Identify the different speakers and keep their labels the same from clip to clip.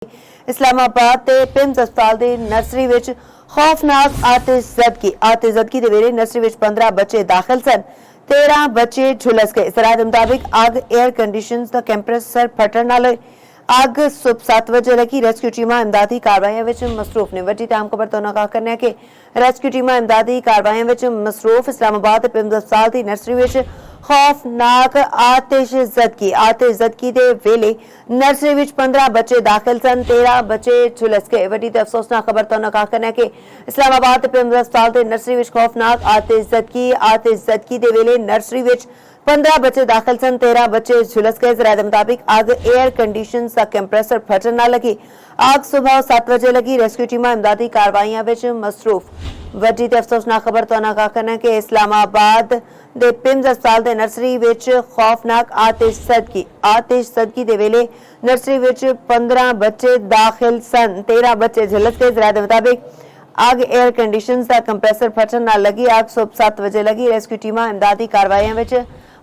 Speaker 1: इस्लामाबाद ते पिम्स अस्पताल दे नर्सरी विच खौफनाक आतिशज़दगी दे वेले नर्सरी विच 15 बच्चे दाखिल सन। 13 बच्चे झुलस गए। जराये दे मुताबिक अग एयर कंडीशनर्स दा कंप्रेसर फटण नाल होई। अग सुबह 7 बजे लगी। रेस्क्यू टीमां इमदादी कार्रवाइयां विच मसरूफ ने। वड्डी ताम खबर तो आगाह करने कि रेस्क्यू टीमां इमदादी कार्रवाइयां विच मसरूफ। इस्लामाबाद ते पिम्स अस्पताल दी नर्सरी विच खौफनाक आतिशज़दगी दे वेले नर्सरी विच 15 बच्चे दाखिल सन। 13 बच्चे झुलस गए। वड्डी ते अफसोसनाक खबर तो आगाह करने कि इस्लामाबाद ते पिम्स अस्पताल दे नर्सरी विच खौफनाक आतिशज़दगी दे वेले नर्सरी विच 15 बच्चे दाखिल सन। 13 बच्चे झुलस गए। जराये दे मुताबिक अग एयर कंडीशनर्स दा कंप्रेसर फटण नाल लगी। अग सुबह 7 बजे लगी। रेस्क्यू टीमां इमदादी कार्रवाइयां विच मसरूफ। वड्डी ते अफसोसनाक खबर तो आगाह करने कि इस्लामाबाद दे पिम्स अस्पताल दे नर्सरी विच खौफनाक आतिशज़दगी दे वेले नर्सरी विच 15 बच्चे दाखिल सन। 13 बच्चे झुलस गए। जराये दे मुताबिक अग एयर कंडीशनर्स दा कंप्रेसर फटण नाल लगी। अग सुबह 7 बजे लगी। रेस्क्यू टीमां इमदादी कार्रवाइयां विच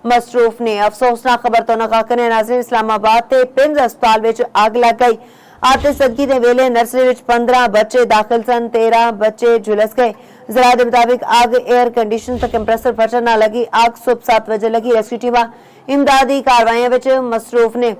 Speaker 1: मसरूफ ने। अफसोसनाक खबर तो आगाह करने नाज़रीन इस्लामाबाद ते पिम्स अस्पताल विच अग लग गई। आतिशज़दगी दे वेले नर्सरी विच 15 बच्चे दाखिल सन। 13 बच्चे झुलस गए। जराये दे मुताबिक अग एयर कंडीशनर्स दा कंप्रेसर फटण नाल लगी। अग सुबह 7 बजे लगी। रेस्क्यू टीमां इमदादी कार्रवाइयां विच मसरूफ ने।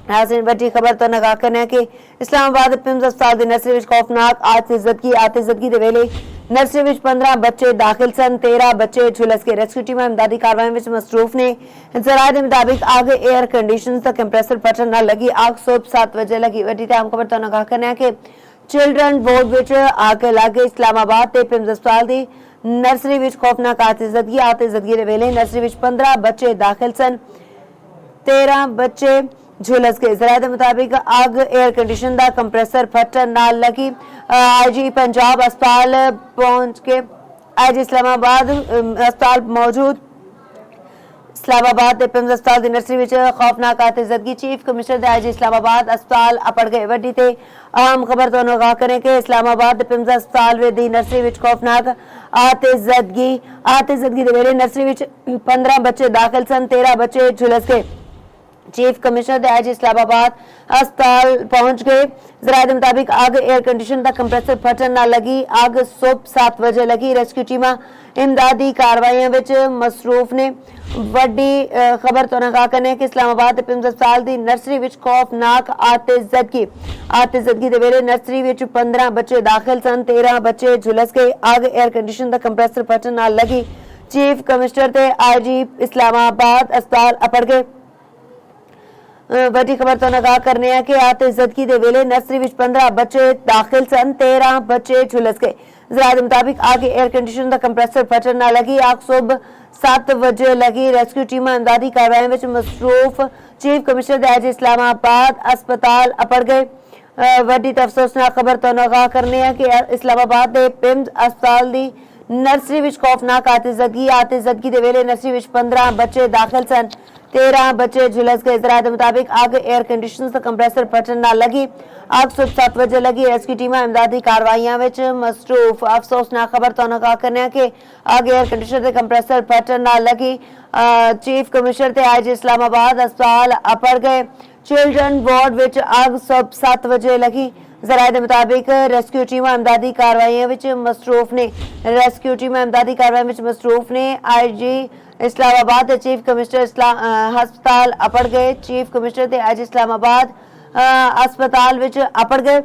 Speaker 1: नाज़रीन वड्डी खबर तो आगाह करने कि इस्लामाबाद पिम्स अस्पताल दी नर्सरी विच खौफनाक आतिशज़दगी दे वेले नर्सरी विच 15 बच्चे दाखिल सन। 13 बच्चे झुलस गए। रेस्क्यू टीमां इमदादी कार्रवाइयां विच मसरूफ ने। जराये दे मुताबिक अग एयर कंडीशनर्स दा कंप्रेसर फटण नाल लगी। अग सुबह 7 बजे लगी। वड्डी ताम खबर तो आगाह करने कि चिल्ड्रन बोर्ड विच अग लग गई। इस्लामाबाद ते पिम्स अस्पताल दी नर्सरी विच खौफनाक आतिशज़दगी दे वेले नर्सरी विच 15 बच्चे दाखिल सन। 13 बच्चे झुलस गए। जराये दे मुताबिक अग एयर कंडीशन दा कंप्रेसर फटण नाल लगी। आईजी पंजाब अस्पताल पहुंच के आईजी इस्लामाबाद अस्पताल मौजूद इस्लामाबाद ते पिम्स अस्पताल दी नर्सरी विच खौफनाक आतिशज़दगी। चीफ कमिश्नर दे आईजी इस्लामाबाद अस्पताल अपड़ गए। वड्डी ते अहम खबर तो आगाह करें कि इस्लामाबाद ते पिम्स अस्पताल दी नर्सरी विच खौफनाक आतिशज़दगी दे वेले नर्सरी विच 15 बच्चे दाखिल सन। 13 बच्चे झुलस गए। चीफ कमिश्नर दे आईजी इस्लामाबाद अस्पताल पहुंच गए। जराये दे मुताबिक अग एयर कंडीशन दा कंप्रेसर फटण नाल लगी। अग सुबह 7 बजे लगी। रेस्क्यू टीमां इमदादी कार्रवाइयां विच मसरूफ ने। वड्डी खबर तो आगाह करने कि इस्लामाबाद ते पिम्स अस्पताल दी नर्सरी विच खौफनाक आतिशज़दगी दे वेले नर्सरी विच 15 बच्चे दाखिल सन। 13 बच्चे झुलस गए। अग एयर कंडीशन दा कंप्रेसर फटण नाल लगी। चीफ कमिश्नर ते आईजी इस्लामाबाद अस्पताल अपड़ गए। वड्डी खबर तो आगाह करने हैं कि आतिशज़दगी दे वेले नर्सरी विच 15 बच्चे दाखिल सन। 13 बच्चे झुलस गए। जराये दे मुताबिक अग एयर कंडीशन दा कंप्रेसर फटण नाल लगी। अग सुबह 7 बजे लगी। रेस्क्यू टीमां इमदादी कार्रवाइयां विच मसरूफ। चीफ कमिश्नर दे आईजी इस्लामाबाद अस्पताल अपड़ गए। वड्डी ते अफसोसनाक खबर तो आगाह करने हैं कि इस्लामाबाद दे पिम्स अस्पताल दी नर्सरी विच खौफनाक आतिशज़दगी दे वेले नर्सरी विच 15 बच्चे दाखिल सन। 13 बच्चे झुलस गए। जराये दे मुताबिक अग एयर कंडीशनर्स दा कंप्रेसर फटण नाल लगी। अग सुबह 7 बजे लगी। रेस्क्यू टीमां इमदादी कार्रवाइयां विच मसरूफ। अफसोसनाक खबर तो आगाह करने कि अग एयर कंडीशनर दे कंप्रेसर फटण नाल लगी। चीफ कमिश्नर ते आईजी इस्लामाबाद अस्पताल अपड़ गए। चिल्ड्रन वार्ड विच अग सुबह 7 बजे लगी। जराये दे मुताबिक रेस्क्यू टीमां इमदादी कार्रवाइयां विच मसरूफ ने। रेस्क्यू टीमां इमदादी कार्रवाइयां विच मसरूफ ने। आईजी इस्लामाबाद ते चीफ कमिश्नर अस्पताल अपड़ गए। चीफ कमिश्नर ते आईजी इस्लामाबाद अस्पताल विच अपड़ गए।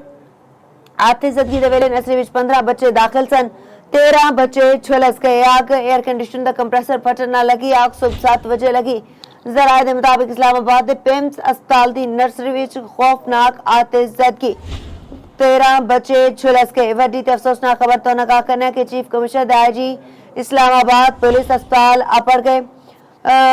Speaker 1: आतिशज़दगी दे वेले नर्सरी विच 15 बच्चे दाखिल सन। 13 बच्चे झुलस गए। अग एयर कंडीशन दा कंप्रेसर फटण नाल लगी। अग सुबह 7 बजे लगी। जराये दे मुताबिक इस्लामाबाद दे पिम्स अस्पताल दी नर्सरी विच खौफनाक आतिशज़दगी। 13 बच्चे झुलस गए। वड्डी ते अफसोसनाक खबर तो आगाह करने कि चीफ कमिश्नर दे आईजी इस्लामाबाद पुलिस अस्पताल अपड़ गए।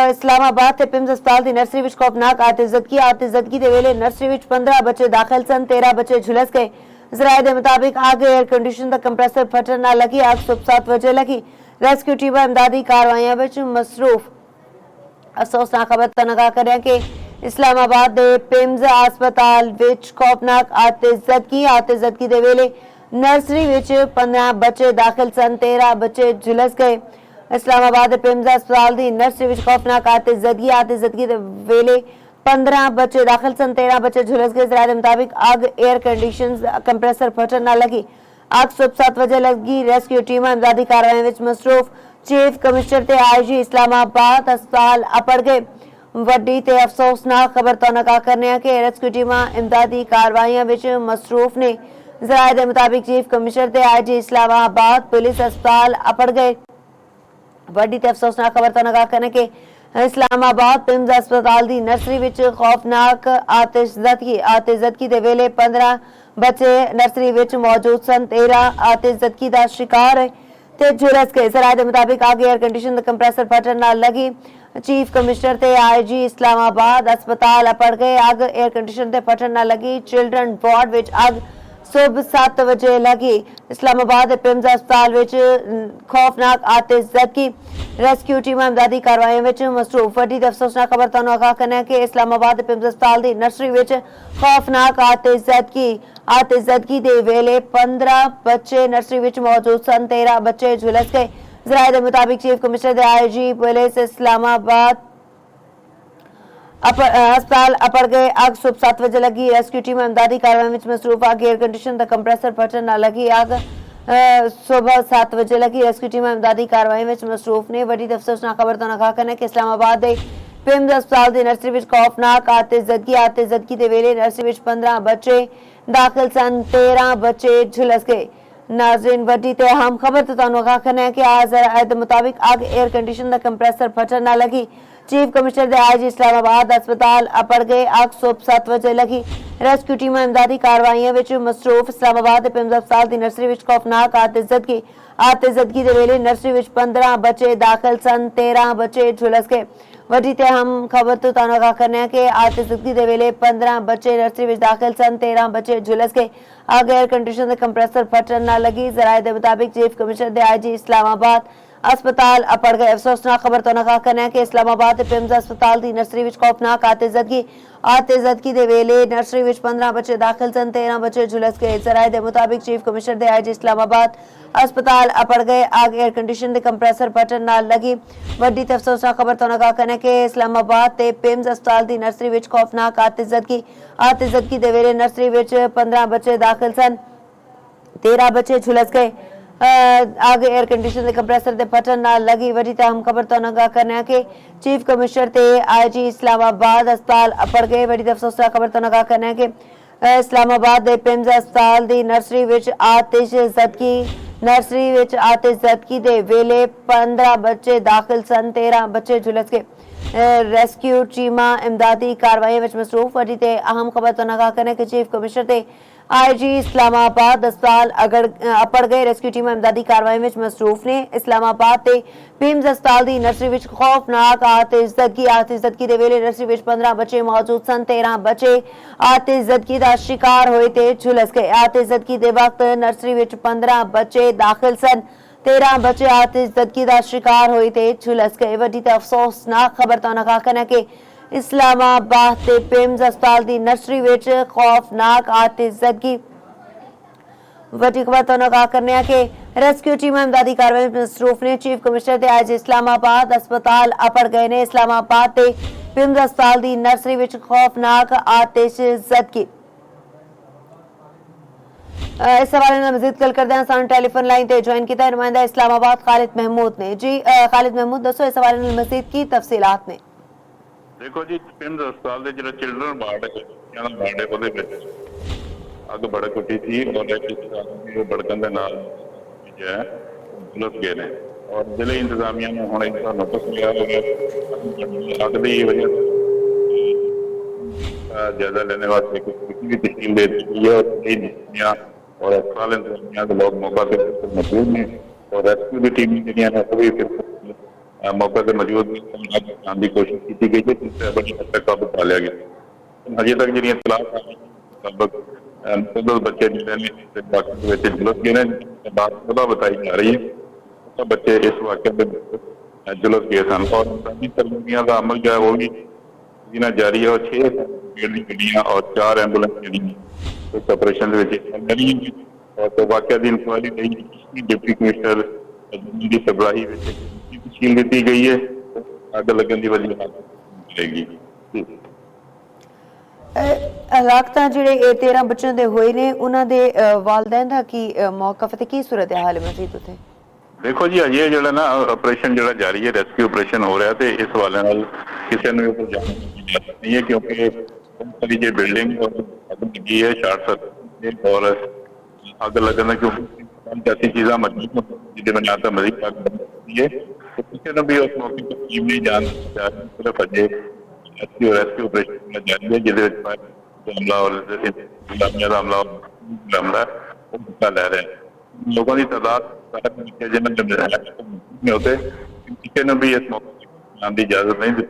Speaker 1: इस्लामाबाद ते पिम्स अस्पताल दी नर्सरी विच खौफनाक आतिशज़दगी दे वेले नर्सरी विच 15 बच्चे दाखिल सन। 13 बच्चे झुलस गए। जराये दे मुताबिक अग एयर कंडीशन दा कंप्रेसर फटण नाल लगी। अग सुबह 7 बजे लगी। रेस्क्यू टीमां इमदादी कार्रवाइयां विच मसरूफ। अफसोसनाक खबर तो आगाह करें कि इस्लामाबाद दे पिम्स अस्पताल विच खौफनाक आतिशज़दगी दे वेले नर्सरी विच 15 बच्चे दाखिल सन। 13 बच्चे झुलस गए। इस्लामाबाद पिम्स अस्पताल दी नर्सरी विच खौफनाक आतिशज़दगी दे वेले 15 बच्चे दाखिल सन, 13 बच्चे झुलस गए। जराये के मुताबिक आग एयर कंडीशन कंप्रेसर फटन ना लगी। आग सुबह 7 बजे लगी। रेस्क्यू टीम इमदादी कार्रवाई विच मसरूफ। चीफ कमिश्नर ते IG इस्लामाबाद अस्पताल अपड़ गए। वड्डी ते अफसोसनाक खबर तो नका करने के रेस्क्यू टीम इमदादी कार्रवाइयां विच मसरूफ ने। जराये के मुताबिक चीफ कमिश्नर ते IG इस्लामाबाद पुलिस अस्पताल अपड़ गए। वड्डी ते अफसोसनाक खबर तो नका करने के इस्लामाबाद पिम्स अस्पताल दी नर्सरी विच खौफनाक आतिशज़दगी दे वेले 15 बच्चे नर्सरी विच मौजूद सन। 13 आतिशज़दगी दा शिकार ते झुलस गए। जराये दे मुताबिक आग एयर कंडीशन कंप्रेसर फटन नाल लगी। चीफ कमिश्नर ते IG इस्लामाबाद अस्पताल अपड़ गए। आग एयर कंडीशन ते फटन नाल लगी। चिल्ड्रन वार्ड विच आग सुबह 7 बजे लगी। इस्लामाबाद पिम्स अस्पताल विच खौफनाक आतिशज़दगी। रेस्क्यू टीम इमदादी कार्रवाई विच मसरूफ। वड्डी ते अफसोसनाक खबर तुहानू आगाह करने कि इस्लामाबाद पिम्स अस्पताल दी नर्सरी विच खौफनाक आतिशज़दगी दे वेले 15 बच्चे नर्सरी विच मौजूद सन। 13 बच्चे झुलस गए। जराये दे मुताबिक चीफ कमिश्नर दे IG पुलिस इस्लामाबाद अस्पताल अपड़ गए। आग सुबह 7 बजे लगी। रेस्क्यू टीम इमदादी कार्रवाई विच मसरूफ। आग एयर कंडीशन दा कंप्रेसर फटन ना लगी। आग सुबह 7 बजे लगी। रेस्क्यू टीम इमदादी कार्रवाई विच मसरूफ ने। वड्डी ते अफसोसनाक खबर तो नका करने कि इस्लामाबाद दे पिम्स अस्पताल दी नर्सरी विच खौफनाक आतिशज़दगी दे वेले नर्सरी विच 15 बच्चे दाखिल सन। 13 बच्चे झुलस गए। नाज़रीन, वड्डी ते अहम खबर तो तुहानू आगाह करने कि आज मुताबिक आग एयर कंडीशन दा कंप्रेसर फटन ना लगी। चीफ कमिश्नर दे IG इस्लामाबाद अस्पताल अपड़ गए। आग सुबह 7 बजे लगी। रेस्क्यू टीम इमदादी कार्रवाइयां विच मसरूफ। इस्लामाबाद पिम्स अस्पताल दी नर्सरी विच खौफनाक आतिशज़दगी दे वेले नर्सरी विच 15 बच्चे दाखिल सन। 13 बच्चे झुलस गए। वड्डी ते अहम खबर तो तुहानू आगाह करने कि आतिशज़दगी दे वेले 15 बच्चे नर्सरी विच दाखिल सन। 13 बच्चे झुलस गए। आग एयर कंडीशन दे कंप्रेसर फटन ना लगी। जराये दे मुताबिक चीफ कमिश्नर दे IG इस्लामाबाद अस्पताल अपड़ गए। अफसोसनाक खबर तो नका करने कि इस्लामाबाद पिम्स अस्पताल दी नर्सरी विच खौफनाक आतिशज़दगी दे वेले नर्सरी विच 15 बच्चे दाखिल सन। 13 बच्चे झुलस गए। जराये दे मुताबिक चीफ कमिश्नर दे IG इस्लामाबाद अस्पताल अपड़ गए। आग एयर कंडीशन दे कंप्रेसर फटन नाल लगी। वड्डी ते अफसोसनाक खबर तो नका करने कि इस्लामाबाद ते पिम्स अस्पताल दी नर्सरी विच खौफनाक आतिशज़दगी दे वेले नर्सरी विच 15 बच्चे दाखिल सन। 13 बच्चे झुलस गए। आग एयर कंडीशन दे कंप्रेसर दे फटन नाल लगी। वड्डी ते अहम खबर तो नगा करने के चीफ कमिश्नर ते IG इस्लामाबाद अस्पताल अपड़ गए। वड्डी ते अफसोसनाक खबर तो नगा करने के इस्लामाबाद दे पिम्स अस्पताल दी नर्सरी विच आतिशज़दगी दे वेले 15 बच्चे दाखिल सन। 13 बच्चे झुलस गए। रेस्क्यू टीमां इमदादी कार्रवाई विच मसरूफ। वड्डी ते अहम खबर तो नगा करने के चीफ कमिश्नर ते IG इस्लामाबाद अस्पताल अपड़ गए। रेस्क्यू टीम इमदादी कार्रवाई विच मसरूफ ने। इस्लामाबाद ते पिम्स अस्पताल दी नर्सरी विच खौफनाक आतिशज़दगी दे वेले नर्सरी विच 15 बच्चे मौजूद सन। 13 बच्चे आतिशज़दगी दा शिकार होए ते झुलस गए। आतिशज़दगी दे वक्त नर्सरी विच 15 बच्चे दाखिल सन। 13 बच्चे आतिशज़दगी दा शिकार होए ते झुलस गए। वड्डी ते अफसोसनाक खबर तो नका करने के इस्लामाबाद ते पिम्स अस्पताल दी नर्सरी विच खौफनाक आतिशज़दगी। वड्डी खबर तो नका करने के रेस्क्यू टीम इमदादी कार्रवाई में मसरूफ ने। चीफ कमिश्नर ते IG इस्लामाबाद अस्पताल अपड़ गए ने। इस्लामाबाद ते पिम्स अस्पताल दी नर्सरी विच खौफनाक आतिशज़दगी। इस हवाले नाल मजीद गल करदे हां। सानू टेलीफोन लाइन ते ज्वाइन कीता नुमाइंदा इस्लामाबाद खालिद महमूद ने। जी खालिद महमूद, दसो इस हवाले नाल मजीद की तफसीलात ने।
Speaker 2: देखो जी, पिम्स अस्पताल दे जिहड़ा चिल्ड्रन वार्ड है, बच्चियां दा वार्ड है, ਉਹਦੇ ਵਿੱਚ ਅੱਗ ਭੜਕ ਉੱਠੀ ਸੀ ਔਰ ਇਹ ਭੜਕਣ ਦੇ ਨਾਲ ਜੋ ਹੈ झुलस गए ने। और जिले इंतजामिया ने ਹੁਣ ਇਸ ਦਾ ਨੋਟਿਸ ਲਿਆ ਹੋਇਆ ਅੱਗ ਦੀ ਵਜ੍ਹਾ जायजा लेने वास्ते कुछ भी तश्कील दे दी है और कई नीतियाँ और अस्पताल इंतजामिया के लोग मौका पर मौजूद हैं और रेस्क्यू की टीम जिन्हें सभी मौके पर मौजूद आने की कोशिश की गई है, जिससे बड़ी हद तक काबू पा लिया गया। अजे तक जी इतलाह लगभग बच्चे जिले झुलस गए हैं। बात बताई जा रही है सब बच्चे इस वाक़े में झुलस गए सन और इंसानी सरगर्मियों का अमल जो है वो भी जारी है। और 6 गड्डियां और 4 एंबुलेंस इस ऑपरेशन और तो वाक़े की इंक्वायरी डिप्टी कमिश्नर की सरबराही तश्कील दी गई है। अग लगन की वजह मिलेगी।
Speaker 1: ਹਾਲਾਤ ਜਿਹੜੇ ਇਹ 13 ਬੱਚਿਆਂ ਦੇ ਹੋਏ ਨੇ ਉਹਨਾਂ ਦੇ ਵਾਲਿदैन ਦਾ ਕੀ ਮੌਕਫ ਤੇ ਕੀ ਸੂਰਤ ਹਾਲ ਹੈ ਮਜ਼ੀਦ ਉੱਥੇ?
Speaker 2: ਦੇਖੋ ਜੀ ਅਜੇ ਜਿਹੜਾ ਨਾ ਆਪਰੇਸ਼ਨ ਜਿਹੜਾ ਜਾਰੀ ਹੈ, ਰੈਸਕਿਊ ਆਪਰੇਸ਼ਨ ਹੋ ਰਿਹਾ ਤੇ ਇਸ ਹਵਾਲੇ ਨਾਲ ਕਿਸੇ ਨੂੰ ਉੱਪਰ ਜਾਣ ਦੀ ਇਜਾਜ਼ਤ ਨਹੀਂ ਹੈ ਕਿਉਂਕਿ ਸਾਰੀ ਜੇ ਬਿਲਡਿੰਗ ਅੱਗ ਲੱਗੀ ਹੈ ਸ਼ਾਰਟ ਸਰਕਟ और ਅੱਗ ਲੱਗਣ ਦਾ ਕਿਉਂਕਿ ਜੈਸੀ ਚੀਜ਼ਾਂ ਮਜ਼ਬੂਤ ਜਿਹਦੇ ਬਣਾ ਤਾਂ ਮਜ਼ੀਦ ਅੱਗ ਲੱਗਦੀ ਹੈ तो किसी ने भी उस मौके पर टीम नहीं जान सिर्फ अजय रेस्क्यू ऑपरेशन जारी है जिसे हमला और हमला वो हिस्सा ले रहे हैं। लोगों की तादाद जिन्हें होते किसी ने भी इस मौके पर जाने की इजाजत नहीं दी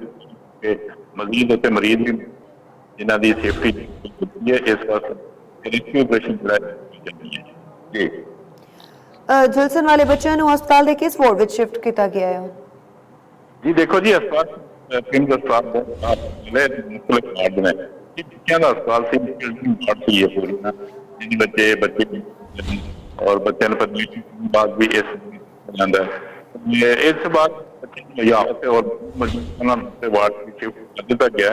Speaker 2: कि मजीद उत्ते मरीज भी जिन्हों की सेफ्टी है इस वास्ते रेस्क्यू ऑपरेशन जारी है जी।
Speaker 1: झुलसन वाले बच्चों ਨੂੰ ਹਸਪਤਾਲ ਦੇ ਕਿਸ ਵਾਰਡ ਵਿੱਚ ਸ਼ਿਫਟ ਕੀਤਾ ਗਿਆ ਹੈ?
Speaker 2: जी देखो जी अस्पताल किम्स अस्पताल मुख्तलिफ वार्ड में बच्चों का अस्पताल से वार्ड थी है पूरी ना जिन बच्चे और बच्चों ने पत्नी बाद भी इस जाता है इस बात बच्चे और वार्ड की शिफ्ट कर दिता गया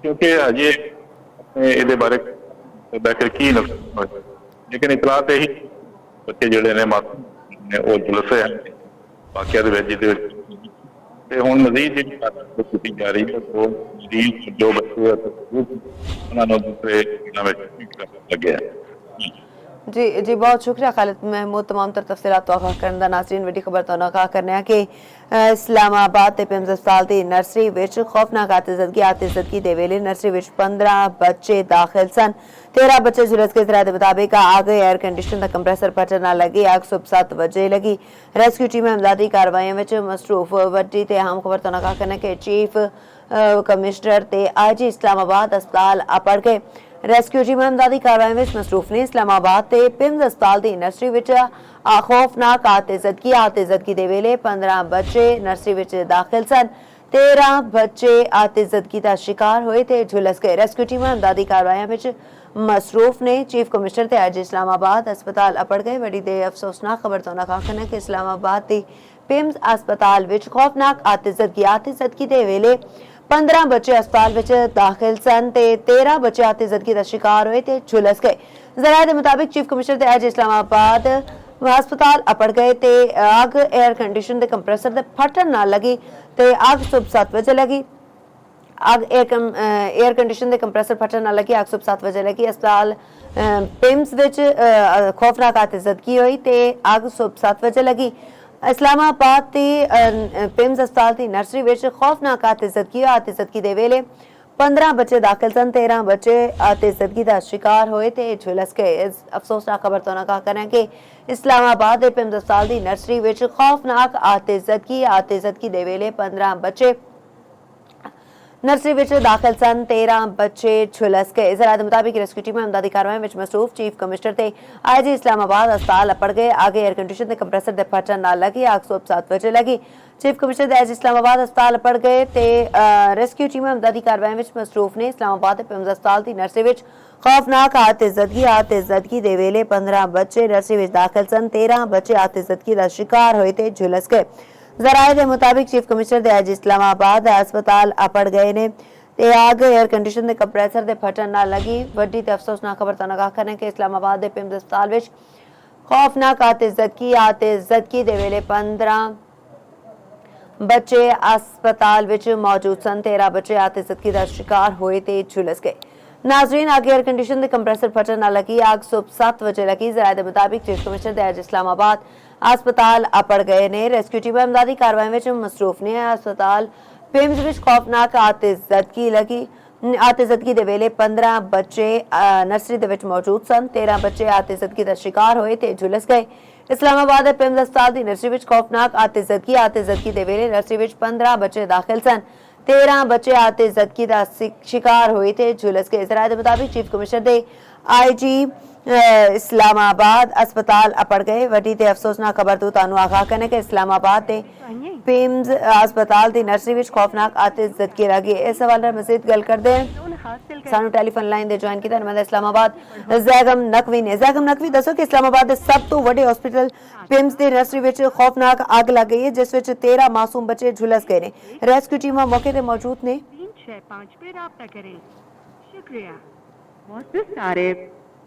Speaker 2: क्योंकि अजे ये बारे बैठे की लेकिन इतला तो यही बच्चे जोड़े ने मासूम ने वो झुलसे हैं वाकया ਤੇ ਹੁਣ ਮਜ਼ੀਦ ਜਿਹੜੀ ਕਾਰਵਾਈ ਕੀਤੀ ਜਾ ਰਹੀ ਹੈ ਉਹ ਮਰੀਜ਼ ਜੋ ਬੱਚੇ ਉਹਨਾਂ ਨੂੰ ਦੂਸਰੇ ਇਹਨਾਂ ਵਿੱਚ ਲੱਗਿਆ
Speaker 1: जी जी बहुत शुक्रिया खालिद महमूद तमाम तर तफसीलात तो आगाह करने दा। नाज़रीन वड्डी खबर तो आगाह करने कि इस्लामाबाद ते पिम्स अस्पताल दी नर्सरी विच खौफनाक आतिशदगी दे वेले नर्सरी विच 15 बच्चे दाखिल सन। 13 बच्चे झुलस के इतला दे मुताबिक आग एयर कंडीशन दा कंप्रेसर फटन नाल लगी। आग सुबह 7 बजे लगी। रेस्क्यू टीम इमदादी कार्रवाइयां विच मसरूफ। वड्डी ते अहम खबर तो आगाह करने कि चीफ कमिश्नर ते आईजी इस्लामाबाद अस्पताल अपड़ के रेस्क्यू टीम इमदादी कार्रवाई में मसरूफ ने। इस्लामाबाद ते पिम्स अस्पताल दी नर्सरी विच खौफनाक आतिशदगी दे वेले 15 बच्चे नर्सरी विच दाखिल सन। 13 बच्चे आतिशदगी दा शिकार होए ते झुलस गए। रेस्क्यू टीम इमदादी कार्रवाई विच मसरूफ ने। चीफ कमिश्नर ते अज इस्लामाबाद अस्पताल अपड़ गए। बड़ी दे अफसोसनाक खबर तो आखना कि इस्लामाबाद दी पिम्स अस्पताल विच खौफनाक आतिशदगी दे वेले 15 बच्चे अस्पताल विच दाखिल सन ते 13 बच्चे आतिशदगी का शिकार हुए ते झुलस गए। ज़राए दे मुताबिक चीफ कमिश्नर ते अज इस्लामाबाद अस्पताल अपड़ गए ते आग एयर कंडीशन दे कंप्रेसर दे फटन नाल लगी ते आग सुबह 7 बजे लगी। आग एयर कंडीशन दे कंप्रेसर फटन नाल लगी। आग सुबह 7 बजे लगी। अस्पताल पिम्स विच खौफनाक आतिशदगी हुई ते आग सुबह 7 बजे लगी। इस्लामाबाद की पिम्स अस्पताल की नर्सरी विच खौफनाक आतिशदगी दे वेले 15 बच्चे दाखिल सन। 13 बच्चे आतिशदगी का शिकार होए ते झुलस गए। अफसोसनाक खबर तो कहा करें कि इस्लामाबाद के पिम्स अस्पताल की नर्सरी विच खौफनाक आतिशदगी दे वेले 15 बच्चे नर्सरी विच दाखिल सन। 13 बच्चे झुलस गए। ज़राए मुताबिक रेस्क्यू टीम इमदादी कार्रवाई में मसरूफ चीफ कमिश्नर ते आईजी इस्लामाबाद अस्पताल अपड़ गए। आगे एयर कंडीशन के कंप्रेसर दे फटन नाल लगी। आग सुबह 7 बजे लगी। चीफ कमिश्नर ते आईजी इस्लामाबाद अस्पताल अपड़ गए ते रेस्क्यू टीम इमदादी कार्रवाई में मसरूफ ने। इस्लामाबाद पिम्स अस्पताल की नर्सरी विच खौफनाक आतिशदगी दे वेले 15 बच्चे नर्सरी विच दाखिल सन। 13 बच्चे आतिशदगी का शिकार होए ते झुलस गए। ज़राए के मुताबिक चीफ कमिश्नर ते अज इस्लामाबाद अस्पताल अपड़ गए ने ते आग एयर कंडीशन दे कंप्रेसर दे फटन नाल लगी। वड्डी ते अफसोसनाक खबर तो आगाह करने कि इस्लामाबाद दे पिम्स अस्पताल विच खौफनाक आतिशदगी दे वेले 15 बच्चे अस्पताल विच मौजूद सन। 13 बच्चे आतिशदगी का शिकार होए ते झुलस गए। नाजरीन आग एयर कंडीशन दे कंप्रेसर फटन नाल लगी। आग सुबह 7 बजे लगी। ज़राए के मुताबिक चीफ कमिश्नर ते अज इस्लामाबाद अस्पताल अपड़ गए ने। रेस्क्यू टीम इमदादी कार्रवाई में मसरूफ ने। अस्पताल पिम्स विच खौफनाक आतिशदगी दे वेले 15 बच्चे नर्सरी दे विच मौजूद सन। 13 बच्चे आतिशदगी का शिकार होए ते झुलस गए। इस्लामाबाद पिम्स अस्पताल की नर्सरी विच खौफनाक आतिशदगी दे वेले नर्सरी विच 15 बच्चे दाखिल सन। 13 बच्चे आतिशदगी का शिकार हुए थे झुलस गए। ज़राए के मुताबिक चीफ कमिश्नर दे आईजी इस्लामाबाद अस्पताल अपड़ गए। वड्डी ते अफसोसनाक खबर तो आगाह करने के इस्लामाबाद ते पिम्स अस्पताल की नर्सरी विच खौफनाक आतिशदगी लगी। इस हवाले नाल मज़ीद गल करदे सानू टेलीफोन लाइन दे ज्वाइन कीता नुमाइंदा इस्लामाबाद ज़ैगम नकवी ने। ज़ैगम नकवी दसो कि इस्लामाबाद दे सब तो वड्डे हॉस्पिटल पिम्स दी नर्सरी विच खौफनाक अग लग गई है जिस विच 13 मासूम बच्चे झुलस गए ने। रेस्क्यू टीमां मौके ते मौजूद ने।
Speaker 3: 365 पे राब्ता करें। शुक्रिया मोहसिस सारिब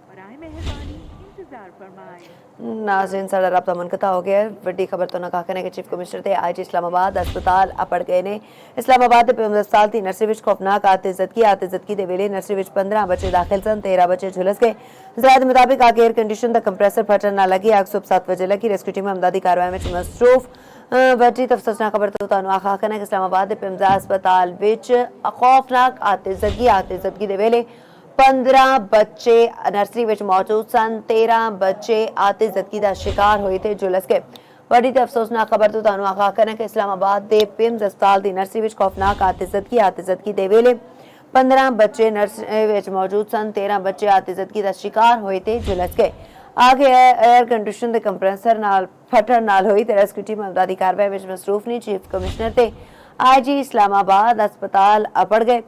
Speaker 3: बराए मेहरबानी इंतजार फरमाएं।
Speaker 1: नाज़रीन साडा राब्ता मुनक़ता हो गया है। वड्डी खबर तो ना कहने के चीफ कमिश्नर थे IG इस्लामाबाद अस्पताल अपड़ गए ने। इस्लामाबाद ਦੇ ਪਿੰਡ ਹਸਪਤਾਲ ਦੀ ਨਰਸਰੀ ਵਿੱਚ ਖੌਫਨਾਕ ਆਤਿਜ਼ਦਗੀ ਦੇ ਵੇਲੇ ਨਰਸਰੀ ਵਿੱਚ 15 ਬੱਚੇ ਦਾਖਲ ਸਨ, 13 ਬੱਚੇ ਝੁਲਸ ਗਏ। ਜ਼ਰਾਇਤ ਦੇ ਮੁਤਾबिक ਆਗੇ 에ਅਰ ਕੰਡੀਸ਼ਨ ਦਾ ਕੰਪਰੈਸਰ ਫਟਣ ਨਾਲ ਲੱਗੀ ਅੱਗ ਸੁਬਹ 7 ਵਜੇ ਲੱਗੀ। ਰੈਸਕਿਊ ਟੀਮ ਅਮਦਾਦੀ ਕਾਰਵਾਈ ਵਿੱਚ ਮਸਰੂਫ। ਵੱਡੀ ਤਫਸੀਲਾਤ ਖਬਰ ਤੋਂ ਤੁਹਾਨੂੰ ਆਖਾ ਕਰਨਾ ਕਿ ਇਸਲਾਮਾਬਾਦ ਦੇ ਪਿੰਡ ਹਸਪਤਾਲ ਵਿੱਚ ਖੌਫਨਾਕ ਆਤਿਜ਼ਦਗੀ ਦੇ ਵੇਲੇ 15 ਬੱਚੇ ਨਰਸਰੀ ਵਿੱਚ ਮੌਜੂਦ ਸਨ, 13 ਬੱਚੇ ਆਤਿਜ਼ਦਗੀ ਦਾ ਸ਼ਿਕਾਰ ਹੋਏ ਤੇ ਝੁਲਸ ਗਏ। ਵੱਡੀ ਤੇ ਅਫਸੋਸਨਾਕ ਖਬਰ ਤੋਂ ਤੁਹਾਨੂੰ ਆਖਾ ਕਰਨਾ ਕਿ ਇਸਲਾਮਾਬਾਦ ਦੇ ਪਿੰਡ ਹਸਪਤਾਲ ਦੀ ਨਰਸਰੀ ਵਿੱਚ ਖੌਫਨਾਕ ਆਤਿਜ਼ਦਗੀ ਦੇ ਵੇਲੇ 15 ਬੱਚੇ ਨਰਸਰੀ ਵਿੱਚ ਮੌਜੂਦ ਸਨ, 13 ਬੱਚੇ ਆਤਿਜ਼ਦਗੀ ਦਾ ਸ਼ਿਕਾਰ ਹੋਏ ਤੇ ਝੁਲਸ ਗਏ। आगे एयर कंडीशन के कंप्रेसर नाल फटन नाल हुई ते रेस्क्यू टीम अमदादी कार्रवाई विच मसरूफ नहीं। चीफ कमिश्नर ते IG इस्लामाबाद अस्पताल अपड़ गए।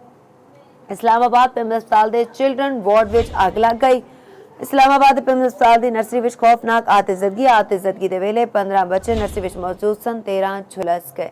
Speaker 1: इस्लामाबाद पिंड अस्पताल दे चिल्ड्रन वार्ड विच अग लग गई। इस्लामाबाद पिंड अस्पताल दी नर्सरी विच खौफनाक आतिज़दगी दे वेले 15 बच्चे नर्सरी विच मौजूद सन, 13 झुलस गए।